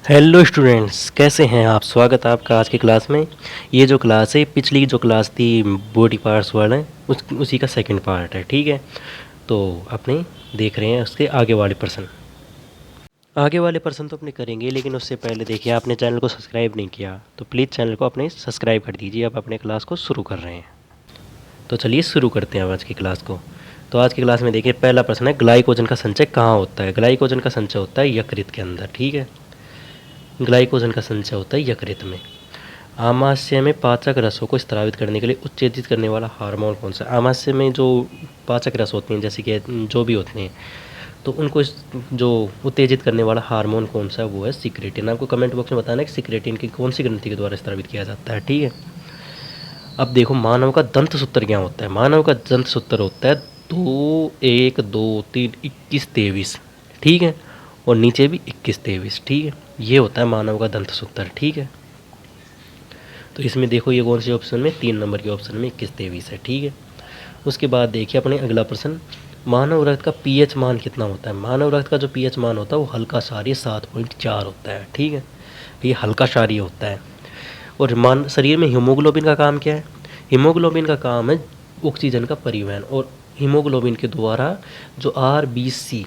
Hello students, कैसे हैं आप। स्वागत है आपका आज की क्लास में। ये जो क्लास है, पिछली जो क्लास थी बॉडी पार्ट्स वाला, उसी का सेकंड पार्ट है। ठीक है, तो अपने देख रहे हैं उसके आगे वाले पर्सन तो अपने करेंगे, लेकिन उससे पहले देखिए, आपने चैनल को सब्सक्राइब नहीं किया तो प्लीज़ चैनल को अपने सब्सक्राइब कर दीजिए। अब अपने क्लास को शुरू कर रहे हैं, तो चलिए शुरू करते हैं आज की क्लास को। तो आज की क्लास में देखिए, पहला प्रश्न है, ग्लाइकोजन का संचय कहाँ होता है। ग्लाइकोजन का संचय होता है यकृत के अंदर। ठीक है, ग्लाइकोजन का संचय होता है यकृत में। आमाशय में पाचक रसों को स्रावित करने के लिए उत्तेजित करने वाला हार्मोन कौन सा है। आमाशय में जो पाचक रस होते हैं, जैसे कि जो भी होते हैं, तो उनको जो उत्तेजित करने वाला हार्मोन कौन सा है, वो है सिक्रेटिन। आपको कमेंट बॉक्स में बताना है कि सिक्रेटिन की कौन सी ग्रंथि के द्वारा स्रावित किया जाता है। ठीक है, अब देखो, मानव का दंत सूत्र क्या होता है। मानव का दंत सूत्र होता है 2 1 2 3 21 23। ठीक है, और नीचे भी 21 23। ठीक है, ये होता है मानव का दंत सूत्र। ठीक है, तो इसमें देखो, ये कौन से ऑप्शन में, 3 नंबर के ऑप्शन में 21 23 है। ठीक है, उसके बाद देखिए अपने अगला प्रश्न, मानव रक्त का पीएच मान कितना होता है। मानव रक्त का जो पीएच मान होता है वो हल्का क्षारीय 7.4 होता है। ठीक है, ये हल्का क्षारीय होता है। और शरीर में हीमोग्लोबिन का काम क्या है। हीमोग्लोबिन का काम है ऑक्सीजन का परिवहन, और हीमोग्लोबिन के द्वारा जो आरबीसी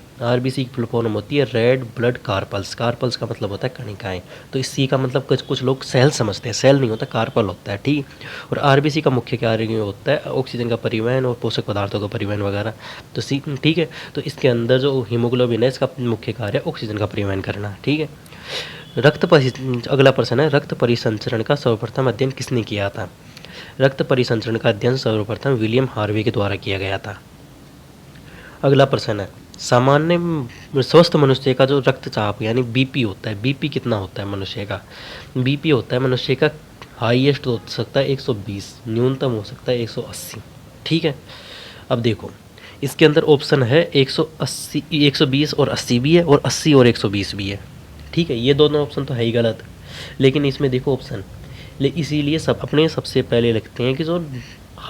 की फुल फॉर्म होती है रेड ब्लड कार्पल्स। कार्पल्स का मतलब होता है कणिकाएं। तो इस सी का मतलब कुछ लोग सेल समझते हैं, सेल नहीं होता, कार्पल होता है। ठीक, और आरबीसी का मुख्य कार्य होता है ऑक्सीजन का परिवहन और पोषक पदार्थों का परिवहन वगैरह। तो सी, ठीक है, तो इसके अंदर जो हीमोग्लोबिन है, इसका मुख्य कार्य ऑक्सीजन का परिवहन करना। ठीक है, अगला प्रश्न है, रक्त परिसंचरण का सर्वप्रथम अध्ययन किसने किया था। रक्त परिसंचरण का अध्ययन सर्वप्रथम विलियम हार्वे के द्वारा किया गया था। अगला प्रश्न है, सामान्य स्वस्थ मनुष्य का जो रक्तचाप यानी बीपी होता है, बीपी कितना होता है मनुष्य का। बीपी होता है मनुष्य का, हाईएस्ट हो सकता है 120, न्यूनतम हो सकता है 180। ठीक है, अब देखो, इसके अंदर ऑप्शन है 180, 120 और 80 भी है, और 80 और 120 भी है। ठीक है, ये दोनों ऑप्शन तो है ही गलत, लेकिन इसमें देखो ऑप्शन, इसीलिए सब अपने सबसे पहले लिखते हैं कि जो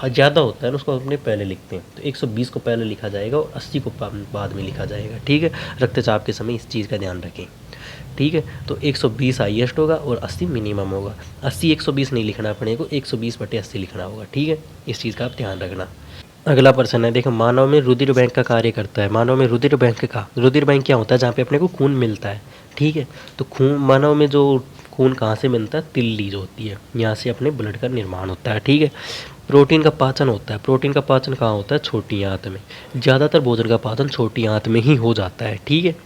ज़्यादा होता है ना, उसको अपने पहले लिखते हैं। तो 120 को पहले लिखा जाएगा और 80 को बाद में लिखा जाएगा। ठीक है, रक्तचाप के समय इस चीज़ का ध्यान रखें। ठीक है, तो 120 हाईएस्ट होगा और 80 मिनिमम होगा। 80 120 नहीं लिखना अपने को, 120/80 लिखना होगा। ठीक है, इस चीज़ का आप ध्यान रखना। अगला प्रश्न है, देखो, मानव में रुधिर बैंक का कार्य करता है। मानव में रुधिर बैंक क्या होता है, जहाँ पे अपने को खून मिलता है। ठीक है, तो खून, मानव में जो खून कहाँ से मिलता है, तिल्ली जो होती है, यहाँ से अपने ब्लड का निर्माण होता है। ठीक है, प्रोटीन का पाचन होता है। प्रोटीन का पाचन कहाँ होता है, छोटी आंत में। ज़्यादातर भोजन का पाचन छोटी आंत में ही हो जाता है। ठीक है,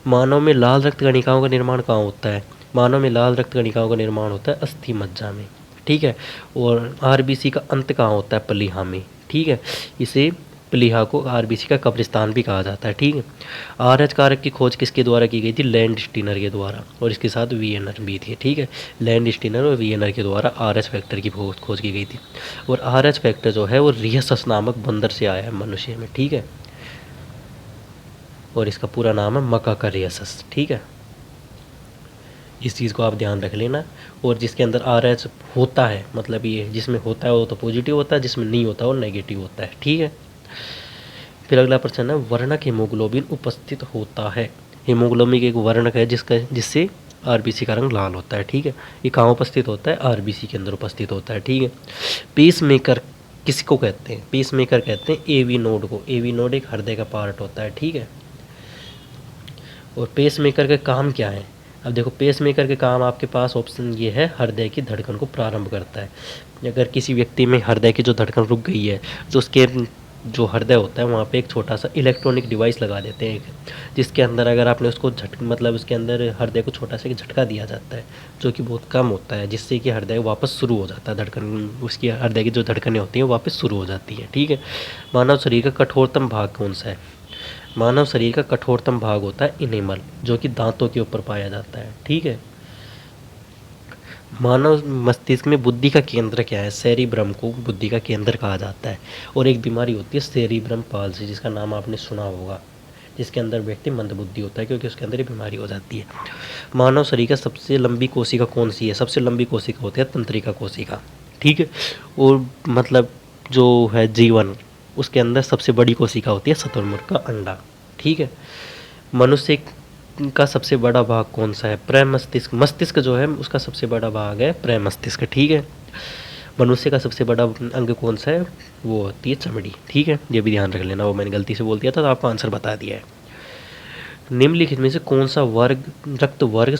मानव में लाल रक्त कणिकाओं का निर्माण कहाँ होता है। मानव में लाल रक्त कणिकाओं का निर्माण होता है अस्थि मज्जा में। ठीक है, और आरबीसी का अंत कहाँ होता है, प्लीहा में। ठीक है, इसे प्लीहा को आरबीसी का कब्रिस्तान भी कहा जाता है। ठीक है, आरएच कारक की खोज किसके द्वारा की गई थी, लैंड स्टीनर के द्वारा, और इसके साथ वीएनर भी थे। ठीक है, लैंड स्टीनर और वीएनर के द्वारा आरएच फैक्टर की खोज की गई थी। और आरएच फैक्टर जो है वो रियसस नामक बंदर से आया है मनुष्य में। ठीक है, और इसका पूरा नाम है मकाका रियसस। ठीक है, इस चीज़ को आप ध्यान रख लेना। और जिसके अंदर आर एच होता है, मतलब ये जिसमें होता है वो तो पॉजिटिव होता है, जिसमें नहीं होता वो नेगेटिव होता है। ठीक है, फिर अगला प्रश्न है, वर्णक हीमोग्लोबिन उपस्थित होता है। हीमोग्लोबिन एक वर्णक है जिससे आरबीसी का रंग लाल होता है। ठीक है, ये कहाँ उपस्थित होता है, आरबीसी के अंदर उपस्थित होता है। ठीक है, पेस मेकर किसको कहते हैं, पेस मेकर कहते हैं एवी नोड को। एवी नोड एक हृदय का पार्ट होता है। ठीक है, और पेस मेकर के काम क्या है। अब देखो, पेस मेकर के काम आपके पास ऑप्शन ये है, हृदय की धड़कन को प्रारंभ करता है। अगर किसी व्यक्ति में हृदय की जो धड़कन रुक गई है, तो उसके जो हृदय होता है वहाँ पे एक छोटा सा इलेक्ट्रॉनिक डिवाइस लगा देते हैं, जिसके अंदर अगर आपने उसको मतलब उसके अंदर हृदय को छोटा सा एक झटका दिया जाता है, जो कि बहुत कम होता है, जिससे कि हृदय वापस शुरू हो जाता है, धड़कन, उसकी हृदय की जो धड़कनें होती हैं वो वापस शुरू हो जाती हैं। ठीक है, मानव शरीर का कठोरतम भाग कौन सा है। मानव शरीर का कठोरतम भाग होता है इनेमल, जो कि दांतों के ऊपर पाया जाता है। ठीक है, मानव मस्तिष्क में बुद्धि का केंद्र क्या है, सेरिब्रम को बुद्धि का केंद्र कहा जाता है। और एक बीमारी होती है सेरिब्रम पाल्सी, जिसका नाम आपने सुना होगा, जिसके अंदर व्यक्ति मंदबुद्धि होता है, क्योंकि उसके अंदर ये बीमारी हो जाती है। मानव शरीर का सबसे लंबी कोशिका कौन सी है, सबसे लंबी कोशिका होती है तंत्रिका कोशिका। ठीक है, और मतलब जो है जीवन, उसके अंदर सबसे बड़ी कोशिका होती है शुतुरमुर्ग का अंडा। ठीक है, मनुष्य का सबसे बड़ा भाग कौन सा है? प्रमस्तिष्क। मस्तिष्क जो है उसका सबसे बड़ा भाग है प्रमस्तिष्क, ठीक है। मनुष्य का सबसे बड़ा अंग कौन सा है? वो होती है चमड़ी, ठीक है। ये भी ध्यान रख लेना, वो मैंने गलती से बोल दिया था तो आपको आंसर बता दिया है। निम्नलिखित में से कौन सा वर्ग रक्त वर्ग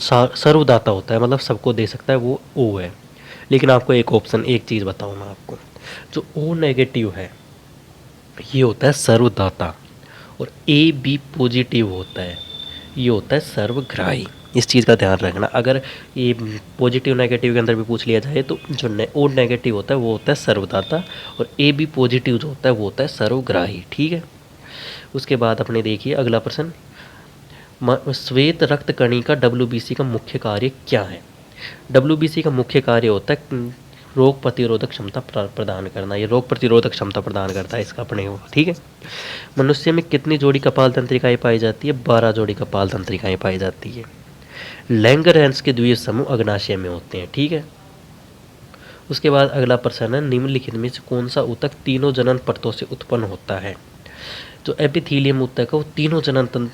सर्वदाता होता है, मतलब सबको दे सकता है, वो ओ है। लेकिन आपको एक ऑप्शन, एक चीज़ बताऊँ मैं आपको, जो ओ नेगेटिव है ये होता है सर्वदाता, और ए बी पॉजिटिव होता है ये होता है सर्वग्राही। इस चीज़ का ध्यान रखना। अगर ये पॉजिटिव नेगेटिव के अंदर भी पूछ लिया जाए तो जो ओ नेगेटिव होता है वो होता है सर्वदाता, और ए बी पॉजिटिव जो होता है वो होता है सर्वग्राही, ठीक है। उसके बाद अपने देखिए अगला प्रश्न, श्वेत रक्त कणिका डब्ल्यूबीसी का मुख्य कार्य क्या है? डब्ल्यूबीसी का मुख्य कार्य होता है रोग प्रतिरोधक क्षमता प्रदान करना। ये रोग प्रतिरोधक क्षमता प्रदान करता है इसका अपने को, ठीक है। मनुष्य में कितनी जोड़ी कपाल तंत्रिकाएं पाई जाती है? 12 जोड़ी कपाल तंत्रिकाएं पाई जाती है। लैंगरहैंस के द्वितीय समूह अग्नाशय में होते हैं, ठीक है। उसके बाद अगला प्रश्न है, निम्नलिखित में से कौन सा ऊतक तीनों जनन परतों से उत्पन्न होता है? जो एपिथीलियम ऊतक है वो तीनों जनन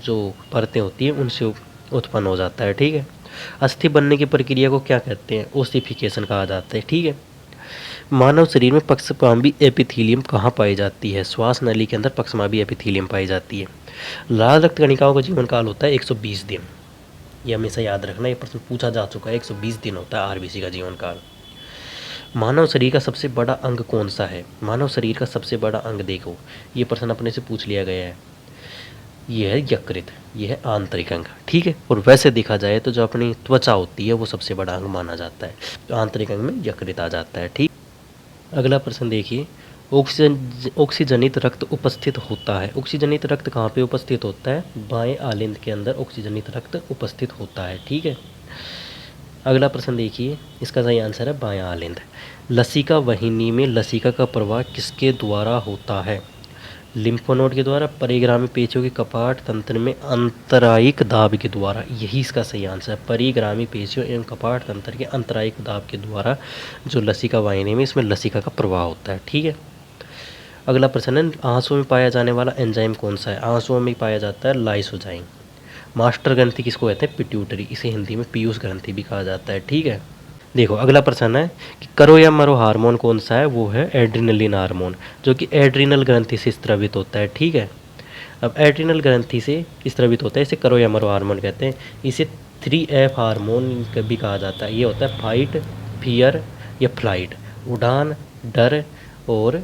जो परतें होती हैं उनसे उत्पन्न हो जाता है, ठीक है। अस्थि बनने की प्रक्रिया को क्या कहते हैं? ओसिफिकेशन कहा जाता है, ठीक है। मानव शरीर में पक्षमाभी एपिथीलियम कहाँ पाई जाती है? श्वास नली के अंदर पक्षमाभी एपिथीलियम पाई जाती है। लाल रक्त कणिकाओं का जीवन काल होता है 120 दिन। ये हमेशा याद रखना, ये प्रश्न पूछा जा चुका है। 120 दिन होता है आरबीसी का जीवन काल। मानव शरीर का सबसे बड़ा अंग कौन सा है? मानव शरीर का सबसे बड़ा अंग देखो, ये प्रश्न अपने से पूछ लिया गया है। ये है यकृत, ये है आंतरिक अंग, ठीक है। और वैसे देखा जाए तो जो अपनी त्वचा होती है वो सबसे बड़ा अंग माना जाता है, तो आंतरिक अंग में यकृत आ जाता है, ठीक। अगला प्रश्न देखिए, ऑक्सीजनित रक्त उपस्थित होता है। ऑक्सीजनित रक्त कहाँ पे उपस्थित होता है? बाएं आलिंद के अंदर ऑक्सीजनित रक्त उपस्थित होता है, ठीक है। अगला प्रश्न देखिए, इसका सही आंसर है बायां आलिंद। लसिका वाहिनी में लसिका का प्रवाह किसके द्वारा होता है? लिम्फ नोड के द्वारा, परिग्रामी पेशियों के कपाट तंत्र में अंतरायिक दाब के द्वारा। यही इसका सही आंसर है, परिग्रामी पेशियों एवं कपाट तंत्र के अंतरायिक दाब के द्वारा जो लसिका वाहिनी में इसमें लसिका का प्रवाह होता है, ठीक है। अगला प्रश्न है, आंसुओं में पाया जाने वाला एंजाइम कौन सा है? आंसुओं में पाया जाता है लाइसोजाइम। मास्टर ग्रंथि किसको कहते हैं? पिट्यूटरी। इसे हिंदी में पीयूष ग्रंथि भी कहा जाता है, ठीक है। देखो अगला प्रश्न है कि करो या मरो हार्मोन कौन सा है? वो है एड्रिनलिन हार्मोन, जो कि एड्रिनल ग्रंथि से स्रावित होता है, ठीक है। अब एड्रिनल ग्रंथि से स्रावित होता है, इसे करो या मरो हार्मोन कहते हैं। इसे 3F हार्मोन भी कहा जाता है। ये होता है फाइट, फियर या फ्लाइट। उड़ान, डर और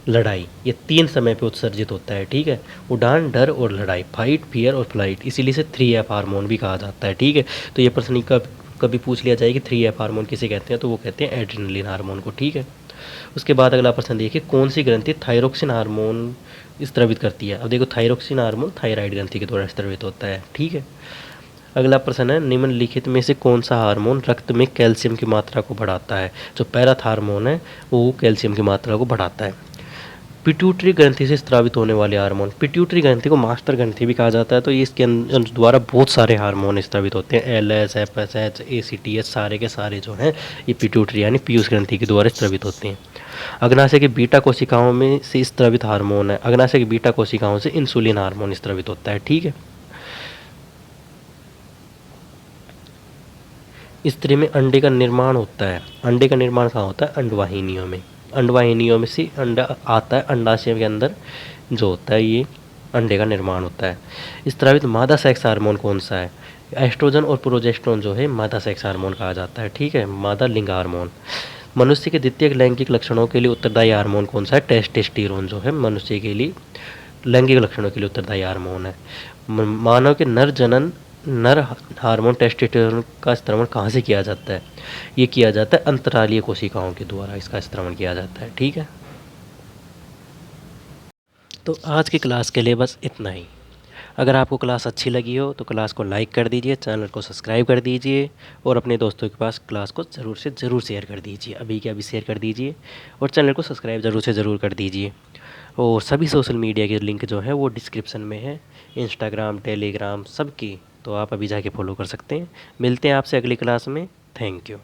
लड़ाई, ये 3 समय पे उत्सर्जित होता है, ठीक है। उड़ान, डर और लड़ाई, फाइट, फियर और फ्लाइट, इसीलिए से 3F हार्मोन भी कहा जाता है, ठीक है। तो ये प्रश्न कभी पूछ लिया जाए कि 3F हार्मोन किसे कहते हैं, तो वो कहते हैं एड्रिनलिन हार्मोन को, ठीक है। उसके बाद अगला प्रश्न देखिए, कौन सी ग्रंथि थायरोक्सिन हार्मोन स्रावित करती है? अब देखो थायरोक्सिन हार्मोन थायराइड ग्रंथि के द्वारा स्रावित होता है, ठीक है। अगला प्रश्न है, निम्नलिखित में से कौन सा हार्मोन रक्त में कैल्शियम की मात्रा को बढ़ाता है? जो पैराथ हार्मोन है वो कैल्शियम की मात्रा को बढ़ाता है। पिट्यूटरी ग्रंथि से स्रावित होने वाले हार्मोन, पिट्यूटरी ग्रंथि को मास्टर ग्रंथि भी कहा जाता है, तो ये इसके द्वारा बहुत सारे हार्मोन स्रावित होते हैं। LS, FSH, ACTH सारे के सारे जो हैं ये पिट्यूटरी यानी पीयूष ग्रंथि के द्वारा स्रावित होते हैं। अग्नाशय की बीटा कोशिकाओं में से स्रावित हार्मोन है, अग्नाशय की बीटा कोशिकाओं से इंसुलिन हार्मोन स्रावित होता है, ठीक है। स्त्री में अंडे का निर्माण होता है, अंडे का निर्माण कहाँ होता है? अंडवाहिनियों में। अंडवाहिनियों में से अंडा आता है, अंडाशय के अंदर जो होता है ये अंडे का निर्माण होता है। स्रावित मादा सेक्स हार्मोन कौन सा है? एस्ट्रोजन और प्रोजेस्टेरोन जो है मादा सेक्स हार्मोन कहा जाता है, ठीक है, मादा लिंग हार्मोन। मनुष्य के द्वितीयक लैंगिक लक्षणों के लिए उत्तरदायी हार्मोन कौन सा है? टेस्टोस्टेरोन जो है मनुष्य के लिए लैंगिक लक्षणों के लिए उत्तरदायी हार्मोन है। मानव के नर हार्मोन टेस्टोस्टेरोन का स्त्रवण कहाँ से किया जाता है? ये किया जाता है अंतरालीय कोशिकाओं के द्वारा, इसका स्त्रवण किया जाता है, ठीक है। तो आज की क्लास के लिए बस इतना ही। अगर आपको क्लास अच्छी लगी हो तो क्लास को लाइक कर दीजिए, चैनल को सब्सक्राइब कर दीजिए और अपने दोस्तों के पास क्लास को ज़रूर से ज़रूर शेयर कर दीजिए। अभी के अभी शेयर कर दीजिए और चैनल को सब्सक्राइब ज़रूर से ज़रूर कर दीजिए। और सभी सोशल मीडिया के लिंक जो है वो डिस्क्रिप्शन में है, इंस्टाग्राम, टेलीग्राम सबकी, तो आप अभी जाके फॉलो कर सकते हैं। मिलते हैं आपसे अगली क्लास में। Thank you.